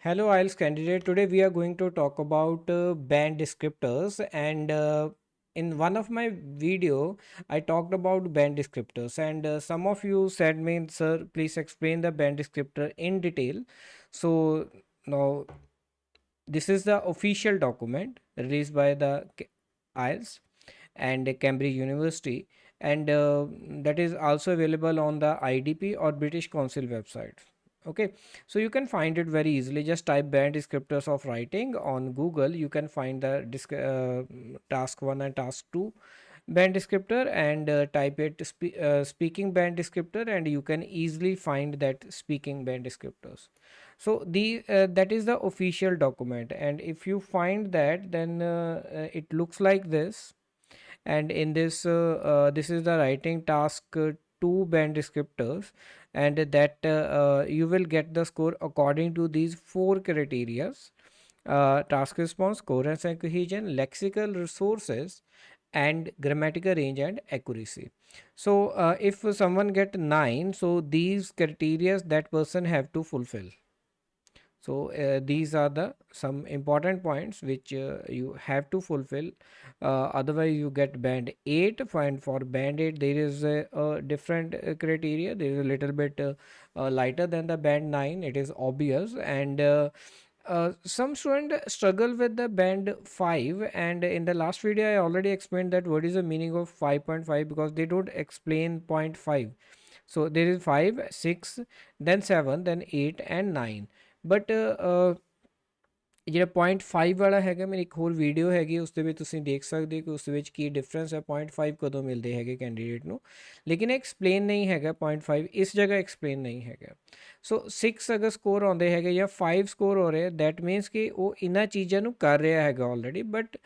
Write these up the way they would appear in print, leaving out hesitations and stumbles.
Hello, IELTS candidate. Today we are going to talk about band descriptors, and in one of my video, I talked about band descriptors, and some of you said me, sir, please explain the band descriptor in detail. So now this is the official document released by the IELTS and Cambridge University, and that is also available on the IDP or British Council website. Okay, so you can find it very easily. Just type band descriptors of writing on Google. You can find the task 1 and task 2 band descriptor, and type it speaking band descriptor, and you can easily find that speaking band descriptors. So the that is the official document, and if you find that, then it looks like this. And in this this is the writing task 2 band descriptors, and that you will get the score according to these four criterias: task response, coherence and cohesion, lexical resources, and grammatical range and accuracy. So if someone get 9, so these criteria that person have to fulfill. So these are the some important points which you have to fulfill. Otherwise you get band 8. And for band 8 there is a different criteria. There is a little bit lighter than the band 9. It is obvious. And some student struggle with the band 5, and in the last video I already explained that what is the meaning of 5.5, because they don't explain point 5. So there is 5, 6, then 7, then 8 and 9. But ਜਿਹੜਾ point 5 ਵਾਲਾ ਹੈਗਾ, ਮੇਰੀ ਇੱਕ ਹੋਰ video ਹੈਗੀ, ਉਸ ਦੇ ਵਿੱਚ ਤੁਸੀਂ ਦੇਖ ਸਕਦੇ ਹੋ ਕਿ ਉਸ ਦੇ ਵਿੱਚ ਕੀ ਡਿਫਰੈਂਸ ਹੈ, ਪੁਆਇੰਟ 5 ਕਦੋਂ ਮਿਲਦੇ ਹੈਗੇ ਕੈਂਡੀਡੇਟ ਨੂੰ। ਲੇਕਿਨ ਐਕਸਪਲੇਨ ਨਹੀਂ ਹੈਗਾ ਪੁਆਇੰਟ 5 ਇਸ ਜਗ੍ਹਾ ਐਕਸਪਲੇਨ ਨਹੀਂ ਹੈਗਾ। ਸੋ 6 ਅਗਰ ਸਕੋਰ ਆਉਂਦੇ ਹੈਗੇ ਜਾਂ 5 ਸਕੋਰ ਹੋ ਰਹੇ, ਦੈਟ ਮੀਨਸ ਕਿ ਉਹ ਇਹਨਾਂ ਚੀਜ਼ਾਂ ਨੂੰ ਕਰ ਰਿਹਾ ਹੈਗਾ ਆਲਰੇਡੀ। ਬਟ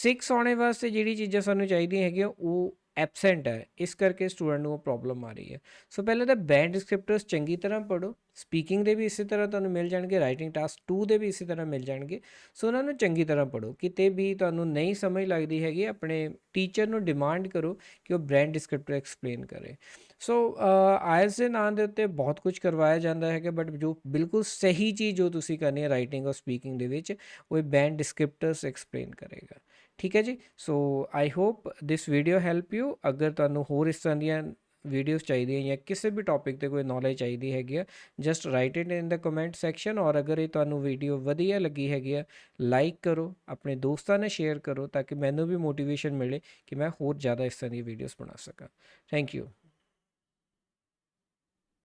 6 ਆਉਣੇ ਵਾਸਤੇ ਜਿਹੜੀ ਚੀਜ਼ਾਂ ਸਾਨੂੰ ਚਾਹੀਦੀਆਂ ਹੈਗੀਆਂ ਉਹ ਐਬਸੈਂਟ ਹੈ, ਇਸ ਕਰਕੇ ਸਟੂਡੈਂਟ ਨੂੰ ਉਹ ਪ੍ਰੋਬਲਮ ਆ ਰਹੀ ਹੈ। ਸੋ ਪਹਿਲਾਂ ਤਾਂ ਬੈਂਡ ਡਿਸਕ੍ਰਿਪਟਰਸ ਚੰਗੀ ਤਰ੍ਹਾਂ ਪੜ੍ਹੋ। ਸਪੀਕਿੰਗ ਦੇ ਵੀ ਇਸੇ ਤਰ੍ਹਾਂ ਤੁਹਾਨੂੰ ਮਿਲ ਜਾਣਗੇ, ਰਾਈਟਿੰਗ ਟਾਸਕ 2 ਦੇ ਵੀ ਇਸੇ ਤਰ੍ਹਾਂ ਮਿਲ ਜਾਣਗੇ। ਸੋ ਉਹਨਾਂ ਨੂੰ ਚੰਗੀ ਤਰ੍ਹਾਂ ਪੜ੍ਹੋ। ਕਿਤੇ ਵੀ ਤੁਹਾਨੂੰ ਨਹੀਂ ਸਮਝ ਲੱਗਦੀ ਹੈਗੀ, ਆਪਣੇ ਟੀਚਰ ਨੂੰ ਡਿਮਾਂਡ ਕਰੋ ਕਿ ਉਹ ਬੈਂਡ ਡਿਸਕ੍ਰਿਪਟਰ ਐਕਸਪਲੇਨ ਕਰੇ। ਸੋ ਆਇਲਸ ਦੇ ਨਾਂ ਦੇ ਉੱਤੇ ਬਹੁਤ ਕੁਝ ਕਰਵਾਇਆ ਜਾਂਦਾ ਹੈਗਾ, ਬਟ ਜੋ ਬਿਲਕੁਲ ਸਹੀ ਚੀਜ਼ ਜੋ ਤੁਸੀਂ ਕਰਨੀ ਹੈ ਰਾਈਟਿੰਗ ਔਰ ਸਪੀਕਿੰਗ ਦੇ ਵਿੱਚ, ਉਹ ਬੈਂਡ ਡਿਸਕ੍ਰਿਪਟਰਸ ਐਕਸਪਲੇਨ ਕਰੇਗਾ। ਠੀਕ ਹੈ ਜੀ। So I hope this video help you. ਅਗਰ ਤੁਹਾਨੂੰ ਹੋਰ ਇਸ ਤਰ੍ਹਾਂ ਦੀਆਂ ਵੀਡੀਓਜ਼ ਚਾਹੀਦੀਆਂ ਜਾਂ ਕਿਸੇ ਵੀ ਟੌਪਿਕ 'ਤੇ ਕੋਈ ਨੌਲੇਜ ਚਾਹੀਦੀ ਹੈਗੀ ਆ, just right it in the comment section. ਔਰ ਅਗਰ ਇਹ ਤੁਹਾਨੂੰ ਵੀਡੀਓ ਵਧੀਆ ਲੱਗੀ ਹੈਗੀ ਆ, ਲਾਈਕ ਕਰੋ, ਆਪਣੇ ਦੋਸਤਾਂ ਨਾਲ ਸ਼ੇਅਰ ਕਰੋ, ਤਾਂ ਕਿ ਮੈਨੂੰ ਵੀ ਮੋਟੀਵੇਸ਼ਨ ਮਿਲੇ ਕਿ ਮੈਂ ਹੋਰ ਜ਼ਿਆਦਾ ਇਸ ਤਰ੍ਹਾਂ ਦੀਆਂ ਵੀਡੀਓਜ਼ ਬਣਾ ਸਕਾਂ। Thank you.